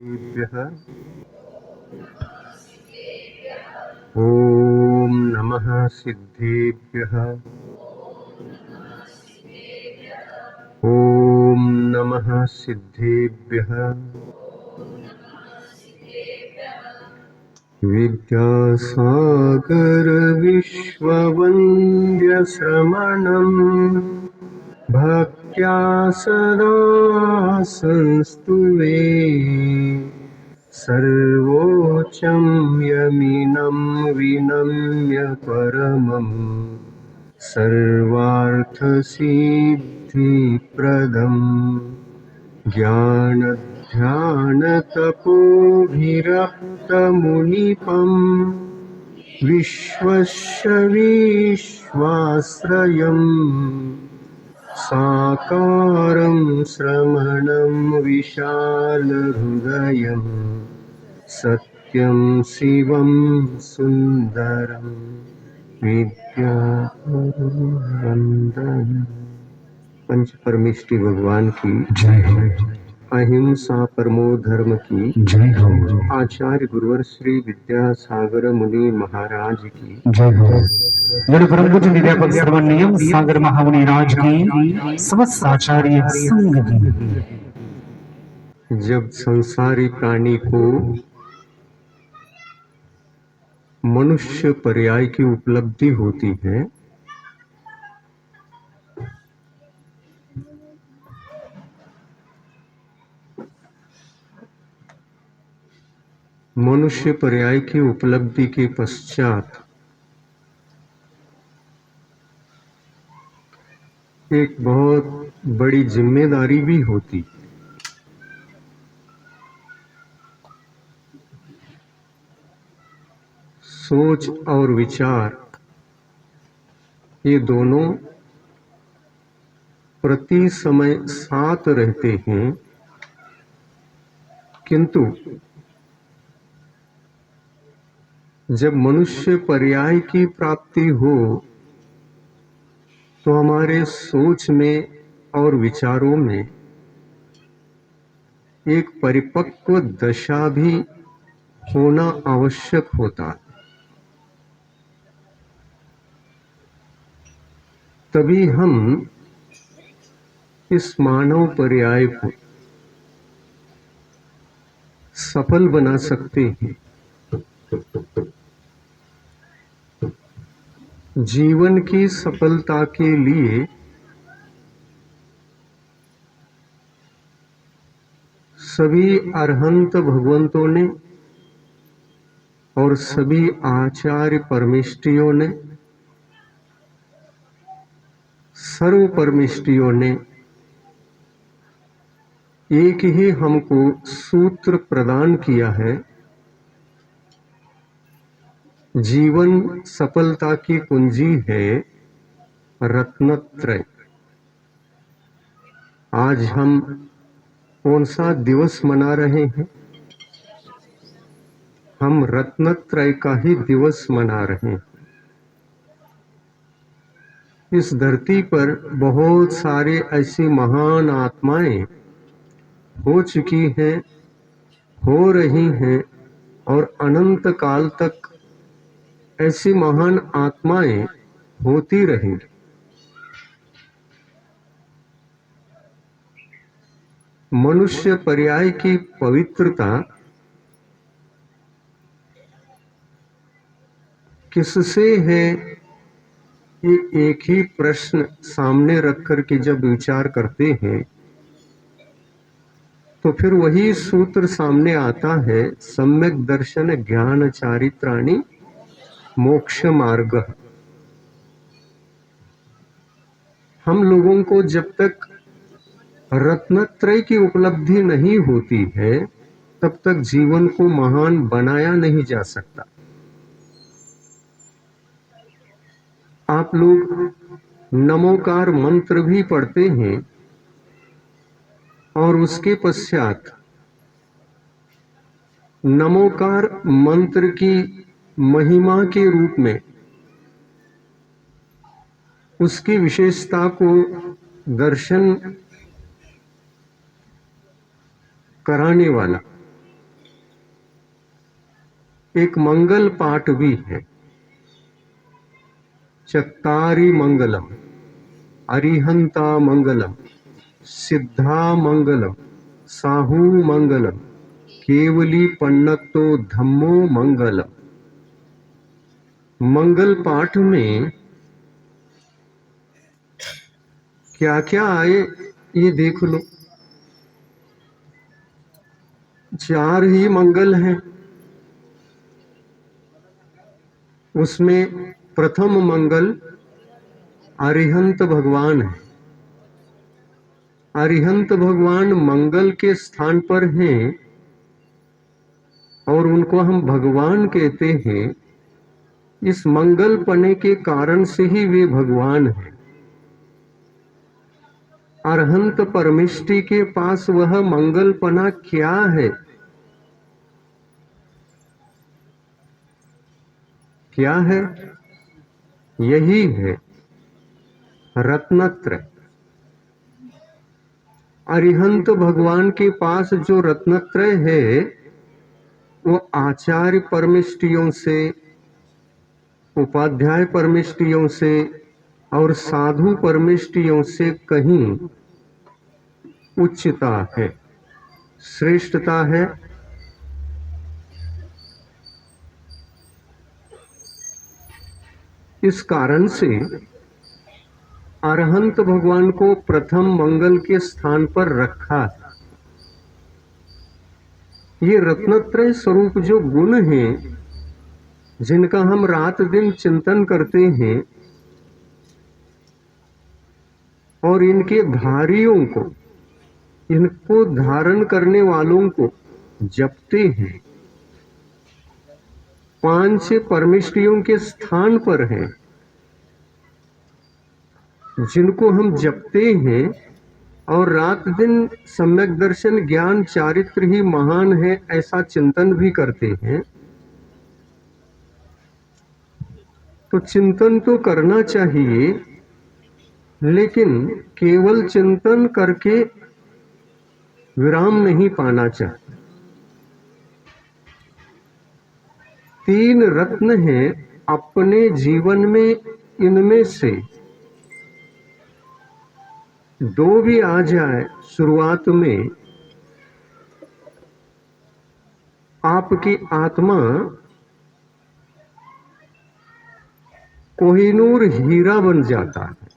ॐ नमः सिद्धेभ्यः। ॐ नमः सिद्धेभ्यः। विद्यासागर विश्ववन्द्यश्रमणम् भक्त्या सदा संस्तुवे। सर्वोच्चं यमिनं विनम्य परमम् सर्वार्थसिद्धिप्रदम् ज्ञानध्यानतपोभिरक्तमुनिपम् विश्वस्य विश्वाश्रयम् साकारं श्रमणं विशालहृदयम् सत्यं शिवं सुन्दरं विद्यावन्दनं। पंच परमेष्टि भगवान की जय हो। अहिंसा परमो धर्म की जय हो। आचार्य गुरुवर श्री विद्यासागर मुनि महाराज की जय हो। गुरु परम पूज्य निध्यापक सर्वनियम सागर महामुनि राज की समस्त आचार्य संग की। जब संसारी प्राणी को मनुष्य पर्याय की उपलब्धि होती है मनुष्य पर्याय की उपलब्धि के पश्चात एक बहुत बड़ी जिम्मेदारी भी होती। सोच और विचार ये दोनों प्रति समय साथ रहते हैं, किंतु जब मनुष्य पर्याय की प्राप्ति हो तो हमारे सोच में और विचारों में एक परिपक्व दशा भी होना आवश्यक होता है। तभी हम इस मानव पर्याय को सफल बना सकते हैं। जीवन की सफलता के लिए सभी अरहंत भगवंतों ने और सभी आचार्य परमेष्टियों ने, सर्व परमेष्टियों ने एक ही हमको सूत्र प्रदान किया है। जीवन सफलता की कुंजी है रत्नत्रय। आज हम कौन सा दिवस मना रहे हैं? हम रत्नत्रय का ही दिवस मना रहे हैं। इस धरती पर बहुत सारे ऐसी महान आत्माएं हो चुकी हैं, हो रही हैं और अनंत काल तक ऐसी महान आत्माएं होती रहेंगी। मनुष्य पर्याय की पवित्रता किससे है, ये एक ही प्रश्न सामने रख कर के जब विचार करते हैं तो फिर वही सूत्र सामने आता है, सम्यक दर्शन ज्ञान चारित्राणि मोक्ष मार्ग। हम लोगों को जब तक रत्नत्रय की उपलब्धि नहीं होती है तब तक जीवन को महान बनाया नहीं जा सकता। आप लोग नमोकार मंत्र भी पढ़ते हैं और उसके पश्चात नमोकार मंत्र की महिमा के रूप में उसकी विशेषता को दर्शन कराने वाला एक मंगल पाठ भी है, चत्तारि मंगलम, अरिहंता मंगलम, सिद्धा मंगलम, साहू मंगलम, केवली पन्नतो धम्मो मंगलम। मंगल पाठ में क्या क्या आए ये देख लो। 4 ही मंगल हैं। उसमें प्रथम मंगल अरिहंत भगवान है। अरिहंत भगवान मंगल के स्थान पर हैं और उनको हम भगवान कहते हैं। इस मंगल पने के कारण से ही वे भगवान हैं। अरहंत परमिष्टि के पास वह मंगलपना क्या है? क्या है? यही है रत्नत्रय। अरिहंत भगवान के पास जो रत्नत्रय है वो आचार्य परमिष्टियों से, उपाध्याय परमिष्टियों से और साधु परमिष्टियों से कहीं उच्चता है, श्रेष्ठता है। इस कारण से अरहंत भगवान को प्रथम मंगल के स्थान पर रखा है। ये रत्नत्रय स्वरूप जो गुण हैं, जिनका हम रात दिन चिंतन करते हैं और इनके धारियों को, इनको धारण करने वालों को जपते हैं, 5 परमिष्टियों के स्थान पर हैं, जिनको हम जपते हैं और रात दिन सम्यक दर्शन ज्ञान चारित्र ही महान है ऐसा चिंतन भी करते हैं। तो चिंतन तो करना चाहिए, लेकिन केवल चिंतन करके विराम नहीं पाना चाहिए। 3 रत्न हैं अपने जीवन में, इनमें से 2 भी आ जाए शुरुआत में, आपकी आत्मा कोहिनूर हीरा बन जाता है।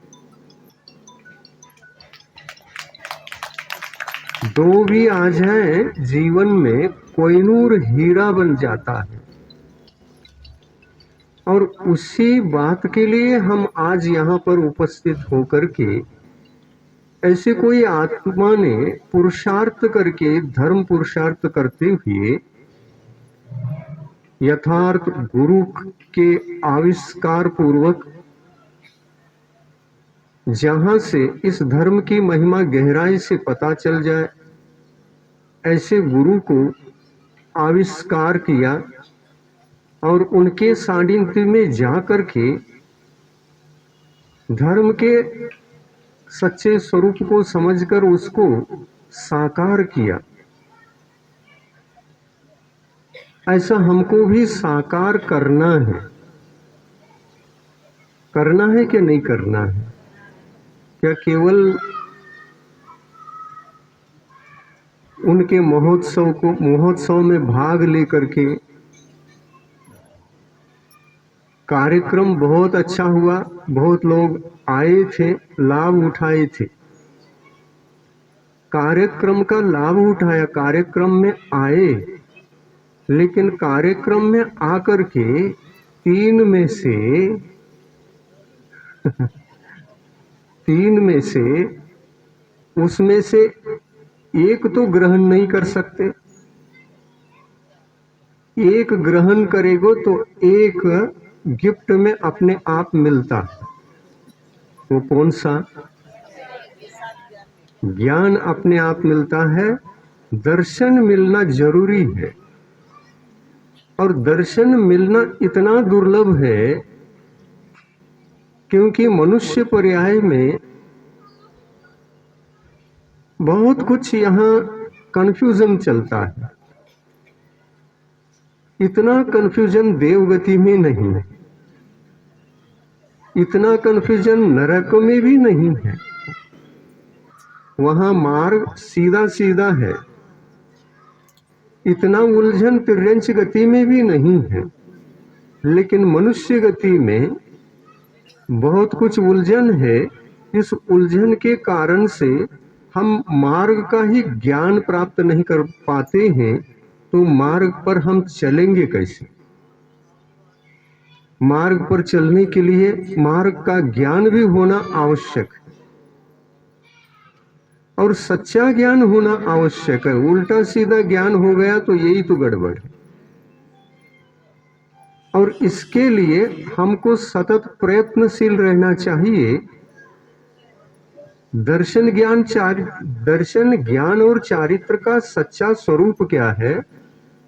2 भी आ जाए जीवन में, कोहिनूर हीरा बन जाता है। और उसी बात के लिए हम आज यहाँ पर उपस्थित होकर के, ऐसे कोई आत्मा ने पुरुषार्थ करके, धर्म पुरुषार्थ करते हुए यथार्थ गुरु के आविष्कार पूर्वक, जहां से इस धर्म की महिमा गहराई से पता चल जाए, ऐसे गुरु को आविष्कार किया और उनके सानिध्य में जाकर के धर्म के सच्चे स्वरूप को समझकर उसको साकार किया। ऐसा हमको भी साकार करना है। करना है कि नहीं करना है? क्या केवल उनके महोत्सव में भाग लेकर के, कार्यक्रम बहुत अच्छा हुआ, बहुत लोग आए थे, लाभ उठाए थे, कार्यक्रम का लाभ उठाया, कार्यक्रम में आए, लेकिन कार्यक्रम में आकर के 3 में से 3 में से उसमें से एक तो ग्रहण नहीं कर सकते। एक ग्रहण करेगो तो एक गिफ्ट में अपने आप मिलता है। वो कौन सा? ज्ञान अपने आप मिलता है। दर्शन मिलना जरूरी है, और दर्शन मिलना इतना दुर्लभ है क्योंकि मनुष्य पर्याय में बहुत कुछ यहाँ कंफ्यूजन चलता है। इतना कन्फ्यूजन देवगति में नहीं है, इतना कन्फ्यूजन नरक में भी नहीं है। वहां मार्ग सीधा सीधा है। इतना उलझन तिर्यंच गति में भी नहीं है, लेकिन मनुष्य गति में बहुत कुछ उलझन है। इस उलझन के कारण से हम मार्ग का ही ज्ञान प्राप्त नहीं कर पाते हैं, तो मार्ग पर हम चलेंगे कैसे? मार्ग पर चलने के लिए मार्ग का ज्ञान भी होना आवश्यक है और सच्चा ज्ञान होना आवश्यक है। उल्टा सीधा ज्ञान हो गया तो यही तो गड़बड़ है। और इसके लिए हमको सतत प्रयत्नशील रहना चाहिए। दर्शन ज्ञान और चारित्र का सच्चा स्वरूप क्या है,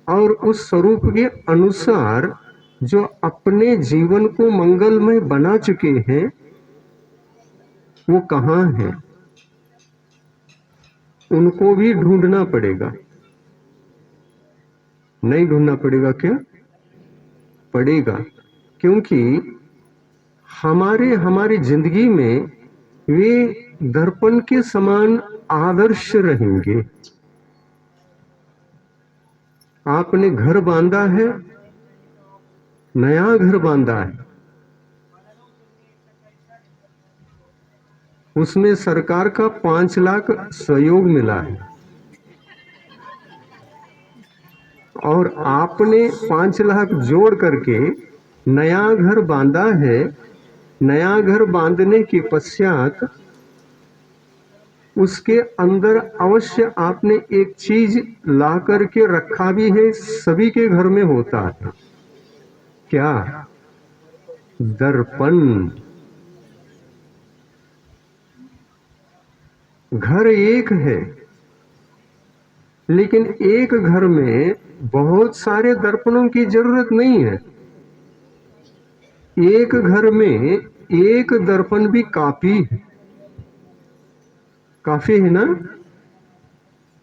और उस स्वरूप के अनुसार जो अपने जीवन को मंगलमय बना चुके हैं वो कहाँ हैं, उनको भी ढूंढना पड़ेगा। नहीं ढूंढना पड़ेगा क्या? पड़ेगा, क्योंकि हमारी जिंदगी में वे दर्पण के समान आदर्श रहेंगे। आपने घर बांधा है, नया घर बांधा है, उसमें सरकार का 5 लाख सहयोग मिला है और आपने 5 लाख जोड़ करके नया घर बांधा है। नया घर बांधने के पश्चात उसके अंदर अवश्य आपने एक चीज ला करके रखा भी है। सभी के घर में होता है क्या? दर्पण। घर एक है, लेकिन एक घर में बहुत सारे दर्पणों की जरूरत नहीं है। एक घर में एक दर्पण भी काफी है, काफी है ना?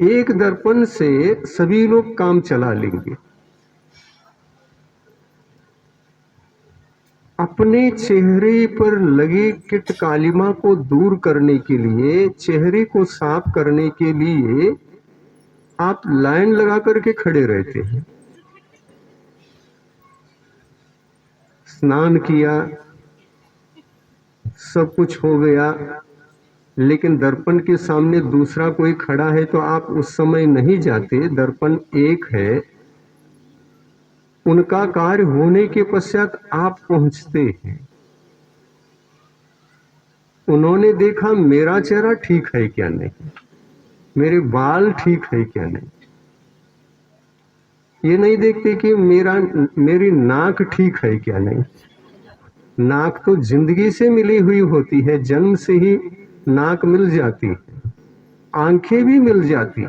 एक दर्पण से सभी लोग काम चला लेंगे। अपने चेहरे पर लगे कीट कालिमा को दूर करने के लिए, चेहरे को साफ करने के लिए आप लाइन लगा करके खड़े रहते हैं। स्नान किया, सब कुछ हो गया, लेकिन दर्पण के सामने दूसरा कोई खड़ा है तो आप उस समय नहीं जाते। दर्पण एक है, उनका कार्य होने के पश्चात आप पहुंचते हैं। उन्होंने देखा मेरा चेहरा ठीक है क्या नहीं, मेरे बाल ठीक है क्या नहीं। ये नहीं देखते कि मेरी नाक ठीक है क्या नहीं। नाक तो जिंदगी से मिली हुई होती है, जन्म से ही नाक मिल जाती है, आंखें भी मिल जाती।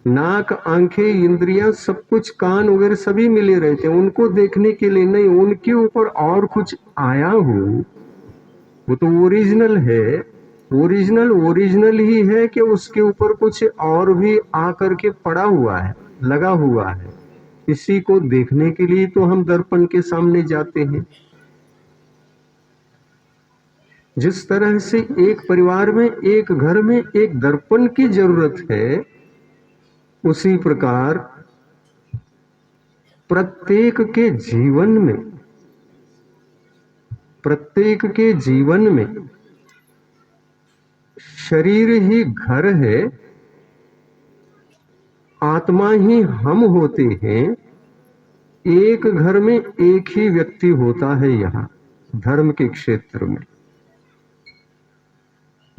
नाक, आंखें, इंद्रियां, सब कुछ, कान वगैरह सभी मिले रहते हैं। उनको देखने के लिए नहीं, उनके ऊपर और कुछ आया हो, वो तो ओरिजिनल है। ओरिजिनल ही है कि उसके ऊपर कुछ और भी आकर के पड़ा हुआ है, लगा हुआ है। इसी को देखने के लिए तो हम दर्पण के सामने जाते हैं। जिस तरह से एक परिवार में, एक घर में एक दर्पण की जरूरत है, उसी प्रकार प्रत्येक के जीवन में शरीर ही घर है, आत्मा ही हम होते हैं। एक घर में एक ही व्यक्ति होता है। यहाँ धर्म के क्षेत्र में,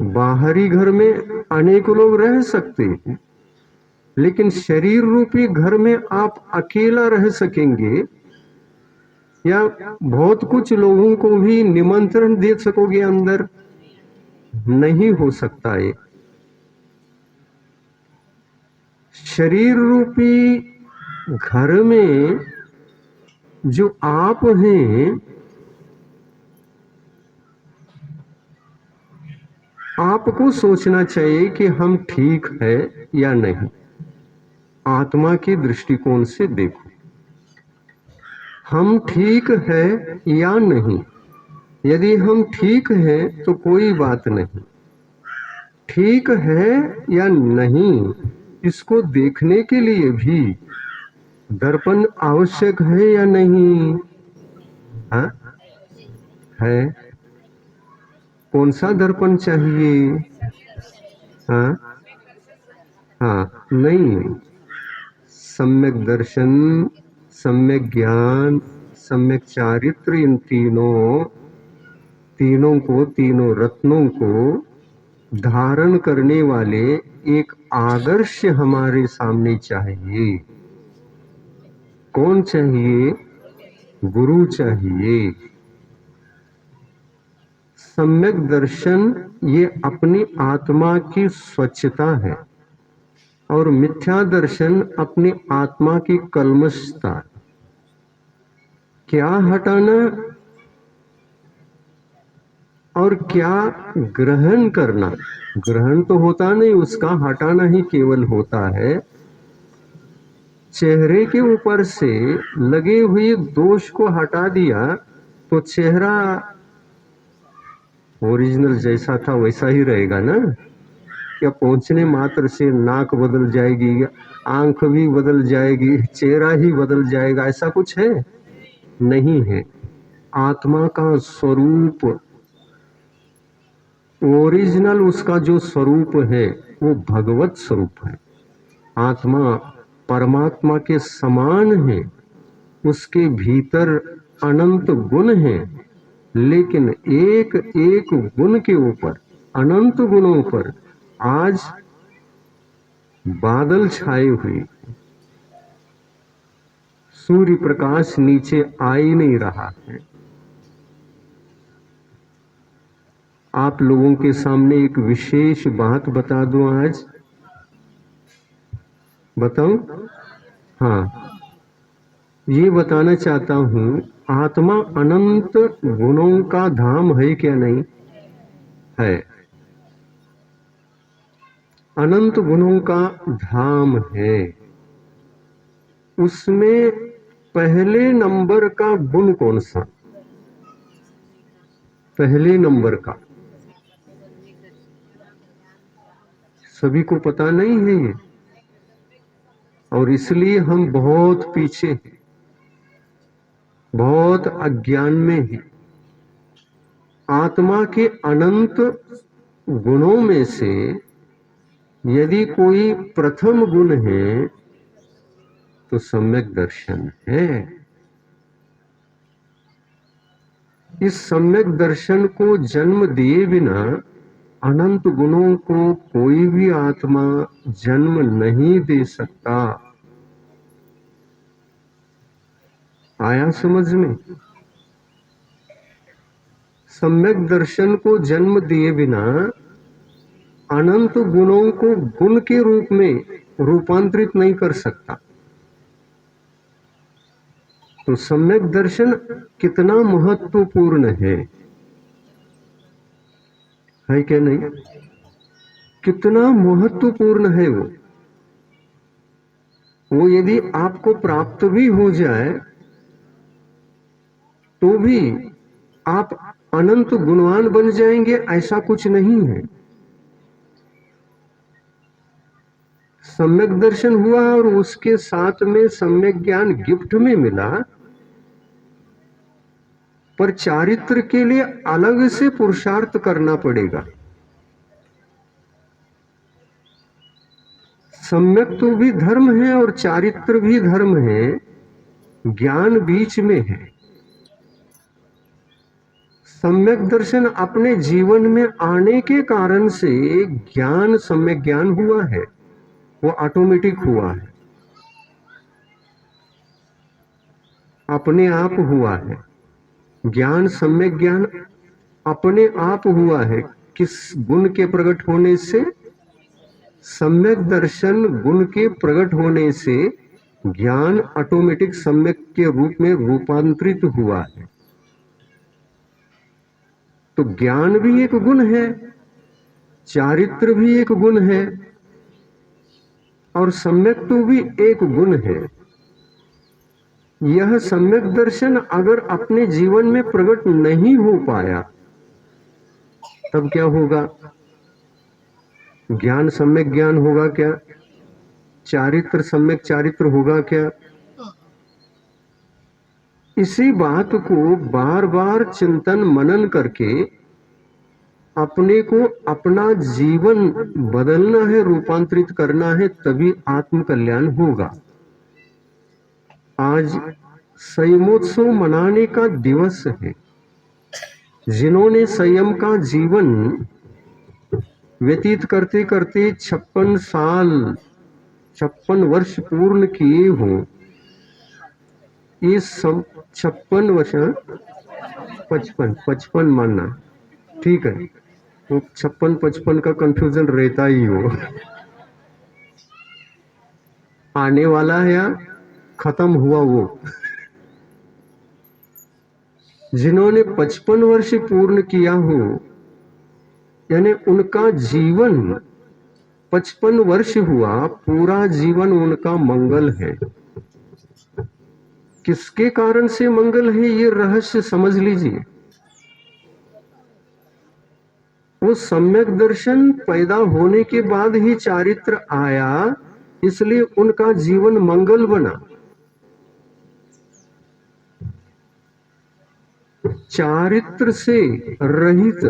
बाहरी घर में अनेक लोग रह सकते हैं, लेकिन शरीर रूपी घर में आप अकेला रह सकेंगे या बहुत कुछ लोगों को भी निमंत्रण दे सकोगे अंदर? नहीं हो सकता है। शरीर रूपी घर में जो आप हैं, आपको सोचना चाहिए कि हम ठीक है या नहीं। आत्मा के दृष्टिकोण से देखो। हम ठीक है या नहीं। यदि हम ठीक हैं तो कोई बात नहीं, ठीक है या नहीं इसको देखने के लिए भी दर्पण आवश्यक है या नहीं? हाँ है। कौन सा दर्पण चाहिए? हाँ हाँ नहीं, सम्यक दर्शन, सम्यक ज्ञान, सम्यक चारित्र, इन तीनों को, तीनों रत्नों को धारण करने वाले एक आदर्श हमारे सामने चाहिए। कौन चाहिए? गुरु चाहिए। सम्यक दर्शन ये अपनी आत्मा की स्वच्छता है और मिथ्या दर्शन अपनी आत्मा की कलमशता। क्या हटाना और क्या ग्रहण करना? ग्रहण तो होता नहीं, उसका हटाना ही केवल होता है। चेहरे के ऊपर से लगे हुए दोष को हटा दिया तो चेहरा ओरिजिनल जैसा था वैसा ही रहेगा ना? क्या पहुंचने मात्र से नाक बदल जाएगी, आंख भी बदल जाएगी, चेहरा ही बदल जाएगा, ऐसा कुछ है? नहीं है। आत्मा का स्वरूप, ओरिजिनल उसका जो स्वरूप है वो भगवत स्वरूप है। आत्मा परमात्मा के समान है, उसके भीतर अनंत गुण हैं, लेकिन एक एक गुण के ऊपर, अनंत गुणों पर आज बादल छाए हुए, सूर्य प्रकाश नीचे आ ही नहीं रहा है। आप लोगों के सामने एक विशेष बात बता दूं आज। बताऊं? हाँ, ये बताना चाहता हूं, आत्मा अनंत गुणों का धाम है क्या? नहीं है। अनंत गुणों का धाम है। उसमें पहले नंबर का गुण कौन सा? पहले नंबर का सभी को पता नहीं है ये, और इसलिए हम बहुत पीछे हैं, बहुत अज्ञान में हैं। आत्मा के अनंत गुणों में से यदि कोई प्रथम गुण है तो सम्यक दर्शन है। इस सम्यक दर्शन को जन्म दिए बिना अनंत गुणों को कोई भी आत्मा जन्म नहीं दे सकता। आया समझ में? सम्यक दर्शन को जन्म दिए बिना अनंत गुणों को गुण के रूप में रूपांतरित नहीं कर सकता। तो सम्यक दर्शन कितना महत्वपूर्ण है क्या नहीं? कितना महत्वपूर्ण है वो यदि आपको प्राप्त भी हो जाए तो भी आप अनंत गुणवान बन जाएंगे, ऐसा कुछ नहीं है। सम्यक दर्शन हुआ और उसके साथ में सम्यक ज्ञान गिफ्ट में मिला, पर चारित्र के लिए अलग से पुरुषार्थ करना पड़ेगा। सम्यक तो भी धर्म है और चारित्र भी धर्म है, ज्ञान बीच में है। सम्यक दर्शन अपने जीवन में आने के कारण से ज्ञान, सम्यक ज्ञान हुआ है, वो ऑटोमेटिक हुआ है, अपने आप हुआ है। ज्ञान, सम्यक ज्ञान अपने आप हुआ है। किस गुण के प्रकट होने से? सम्यक दर्शन गुण के प्रकट होने से ज्ञान ऑटोमेटिक सम्यक के रूप में रूपांतरित हुआ है। तो ज्ञान भी एक गुण है, चारित्र भी एक गुण है, और सम्यक तो भी एक गुण है। यह सम्यक दर्शन अगर अपने जीवन में प्रकट नहीं हो पाया तब क्या होगा? ज्ञान सम्यक ज्ञान होगा क्या? चारित्र सम्यक चारित्र होगा क्या? इसी बात को बार बार चिंतन मनन करके अपने को अपना जीवन बदलना है, रूपांतरित करना है, तभी आत्म कल्याण होगा। आज संयमोत्सव मनाने का दिवस है। जिन्होंने संयम का जीवन व्यतीत करते करते 56 वर्ष पूर्ण किए हों, इस 56 वर्ष 55 मानना ठीक है, वो 56-55 का कंफ्यूजन रहता ही हो, आने वाला है या खत्म हुआ वो। जिन्होंने 55 वर्ष पूर्ण किया हो, यानी उनका जीवन 55 वर्ष हुआ, पूरा जीवन उनका मंगल है। किसके कारण से मंगल है, ये रहस्य समझ लीजिए। वो सम्यक दर्शन पैदा होने के बाद ही चारित्र आया, इसलिए उनका जीवन मंगल बना। चारित्र से रहित,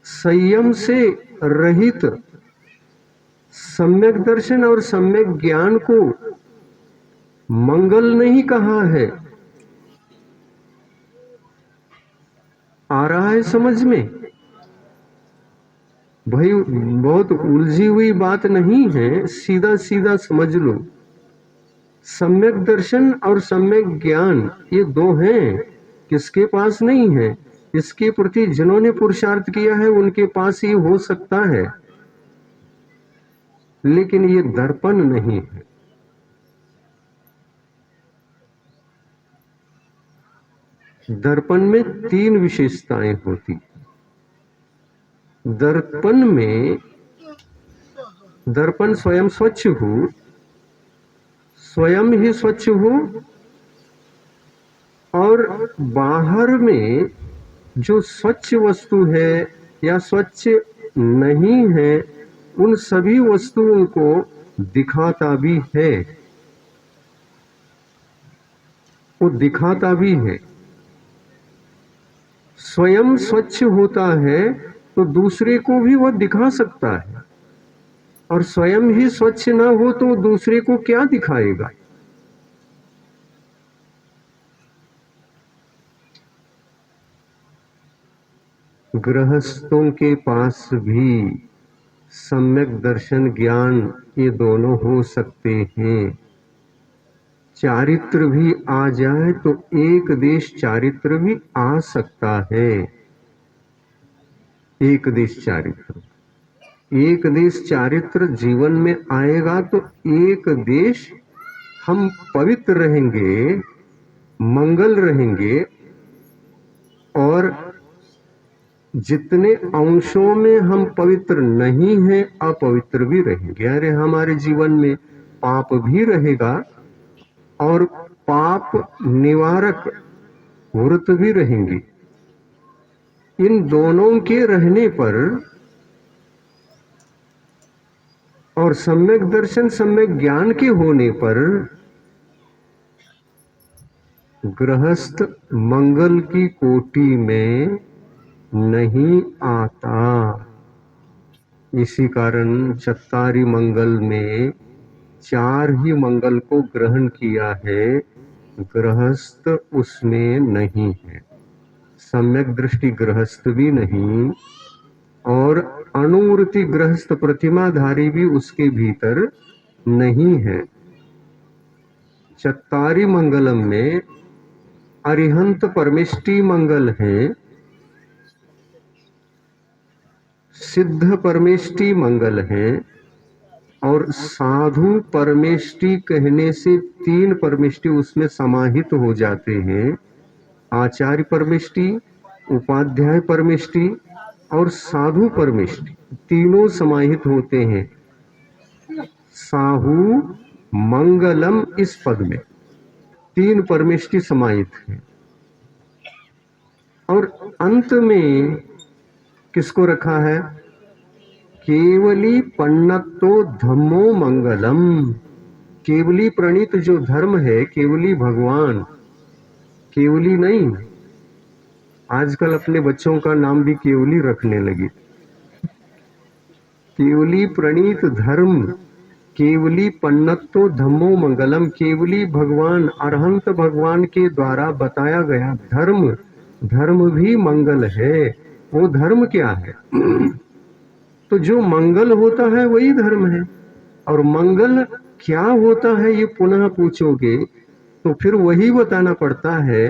संयम से रहित सम्यक दर्शन और सम्यक ज्ञान को मंगल नहीं कहा है। आ रहा है समझ में? भाई बहुत उलझी हुई बात नहीं है, सीधा सीधा समझ लो। सम्यक दर्शन और सम्यक ज्ञान ये दो हैं, किसके पास नहीं है? इसके प्रति जिन्होंने पुरुषार्थ किया है उनके पास ही हो सकता है, लेकिन ये दर्पण नहीं है। दर्पण में 3 विशेषताएं होती। दर्पण में दर्पण स्वयं स्वच्छ हो, स्वयं ही स्वच्छ हो, और बाहर में जो स्वच्छ वस्तु है या स्वच्छ नहीं है, उन सभी वस्तुओं को दिखाता भी है। वो दिखाता भी है। स्वयं स्वच्छ होता है तो दूसरे को भी वह दिखा सकता है, और स्वयं ही स्वच्छ ना हो तो दूसरे को क्या दिखाएगा? गृहस्थों के पास भी सम्यक दर्शन ज्ञान ये दोनों हो सकते हैं। चारित्र भी आ जाए तो एक देश चारित्र भी आ सकता है। एक देश चारित्र, एक देश चारित्र जीवन में आएगा तो एक देश हम पवित्र रहेंगे, मंगल रहेंगे, और जितने अंशों में हम पवित्र नहीं हैं अपवित्र भी रहेंगे। अरे हमारे जीवन में पाप भी रहेगा और पाप निवारक व्रत भी रहेंगे। इन दोनों के रहने पर और सम्यक दर्शन सम्यक ज्ञान के होने पर गृहस्थ मंगल की कोटि में नहीं आता। इसी कारण चत्तारी मंगल में 4 ही मंगल को ग्रहण किया है, गृहस्थ उसमें नहीं है। सम्यक दृष्टि गृहस्थ भी नहीं, और अनुवृत्ति गृहस्थ प्रतिमाधारी भी उसके भीतर नहीं है। चत्तारी मंगलम में अरिहंत परमेष्टि मंगल है, सिद्ध परमेष्टि मंगल है, और साधु परमेष्टि कहने से 3 परमेष्टि उसमें समाहित हो जाते हैं। आचार्य परमेष्टि, उपाध्याय परमेष्टि और साधु परमेष्टि, तीनों समाहित होते हैं साहु मंगलम इस पद में। तीन परमेष्टि समाहित है। और अंत में किसको रखा है? केवली पन्नतो धम्मो मंगलम। केवली प्रणीत जो धर्म है, केवली भगवान, केवली नहीं। आजकल अपने बच्चों का नाम भी केवली रखने लगी। केवली प्रणीत धर्म, केवली पन्नतो धम्मो मंगलम, केवली भगवान अरहंत भगवान के द्वारा बताया गया धर्म, धर्म भी मंगल है। वो धर्म क्या है? तो जो मंगल होता है वही धर्म है। और मंगल क्या होता है ये पुनः पूछोगे तो फिर वही बताना पड़ता है।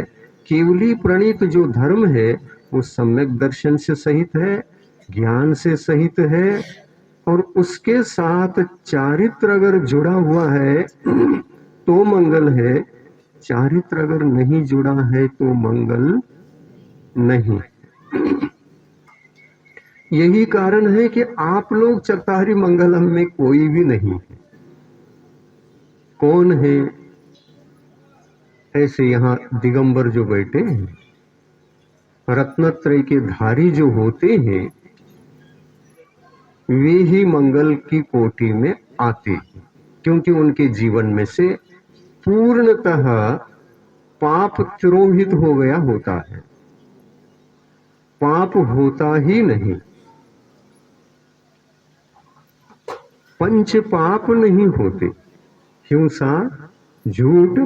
केवली प्रणीत जो धर्म है वो सम्यक दर्शन से सहित है, ज्ञान से सहित है, और उसके साथ चारित्र अगर जुड़ा हुआ है तो मंगल है, चारित्र अगर नहीं जुड़ा है तो मंगल नहीं। यही कारण है कि आप लोग चरतारी मंगलम में कोई भी नहीं है। कौन है? ऐसे यहां दिगंबर जो बैठे हैं, रत्नत्रय के धारी जो होते हैं, वे ही मंगल की कोटि में आते हैं, क्योंकि उनके जीवन में से पूर्णतः पाप तिरोहित हो गया होता है। पाप होता ही नहीं, पंच पाप नहीं होते। हिंसा, झूठ,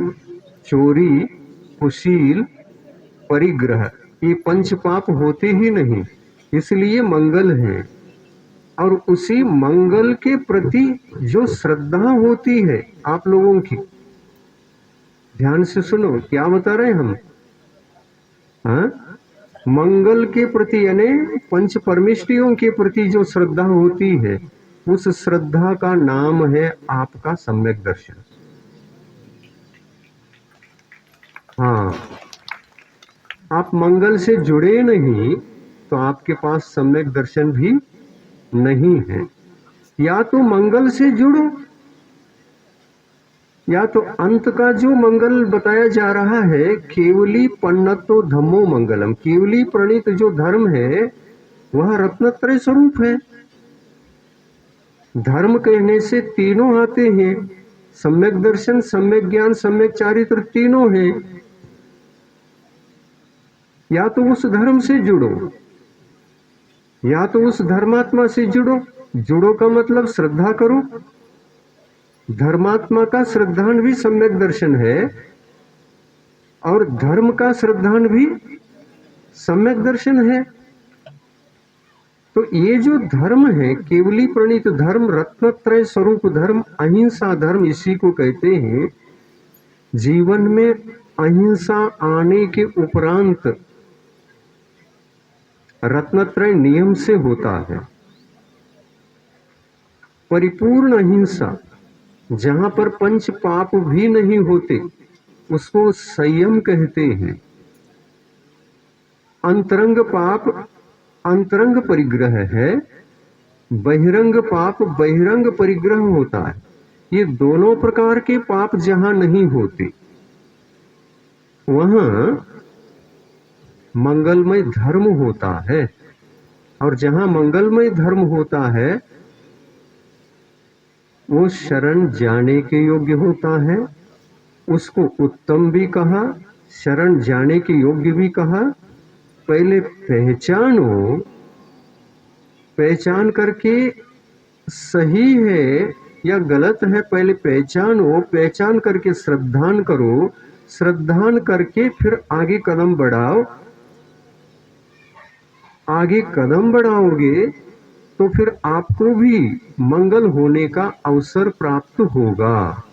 चोरी, कुशील, परिग्रह, ये पंच पाप होते ही नहीं। इसलिए मंगल है। और उसी मंगल के प्रति जो श्रद्धा होती है आप लोगों की, ध्यान से सुनो क्या बता रहे हैं हम। हाँ, मंगल के प्रति यानी पंच परमेष्टियों के प्रति जो श्रद्धा होती है, उस श्रद्धा का नाम है आपका सम्यक दर्शन। हाँ, आप मंगल से जुड़े नहीं तो आपके पास सम्यक दर्शन भी नहीं है। या तो मंगल से जुड़ो, या तो अंत का जो मंगल बताया जा रहा है, केवली पन्नतो धम्मो मंगलम, केवली प्रणीत जो धर्म है वह रत्नत्रय स्वरूप है। धर्म कहने से तीनों आते हैं, सम्यक दर्शन, सम्यक ज्ञान, सम्यक चारित्र, तीनों हैं। या तो उस धर्म से जुड़ो, या तो उस धर्मात्मा से जुड़ो। जुड़ो का मतलब श्रद्धा करो। धर्मात्मा का श्रद्धान भी सम्यक दर्शन है, और धर्म का श्रद्धान भी सम्यक दर्शन है। तो ये जो धर्म है, केवली प्रणीत धर्म, रत्नत्रय स्वरूप धर्म, अहिंसा धर्म, इसी को कहते हैं। जीवन में अहिंसा आने के उपरांत रत्नत्रय नियम से होता है। परिपूर्ण अहिंसा, जहां पर पंच पाप भी नहीं होते, उसको संयम कहते हैं। अंतरंग पाप अंतरंग परिग्रह है, बहिरंग पाप बहिरंग परिग्रह होता है। ये दोनों प्रकार के पाप जहां नहीं होते वहां मंगलमय धर्म होता है। और जहां मंगलमय धर्म होता है वो शरण जाने के योग्य होता है। उसको उत्तम भी कहा, शरण जाने के योग्य भी कहा। पहले पहचानो, पहचान करके सही है या गलत है पहले पहचानो, पहचान करके श्रद्धान करो, श्रद्धान करके फिर आगे कदम बढ़ाओ। आगे कदम बढ़ाओगे तो फिर आपको भी मंगल होने का अवसर प्राप्त होगा।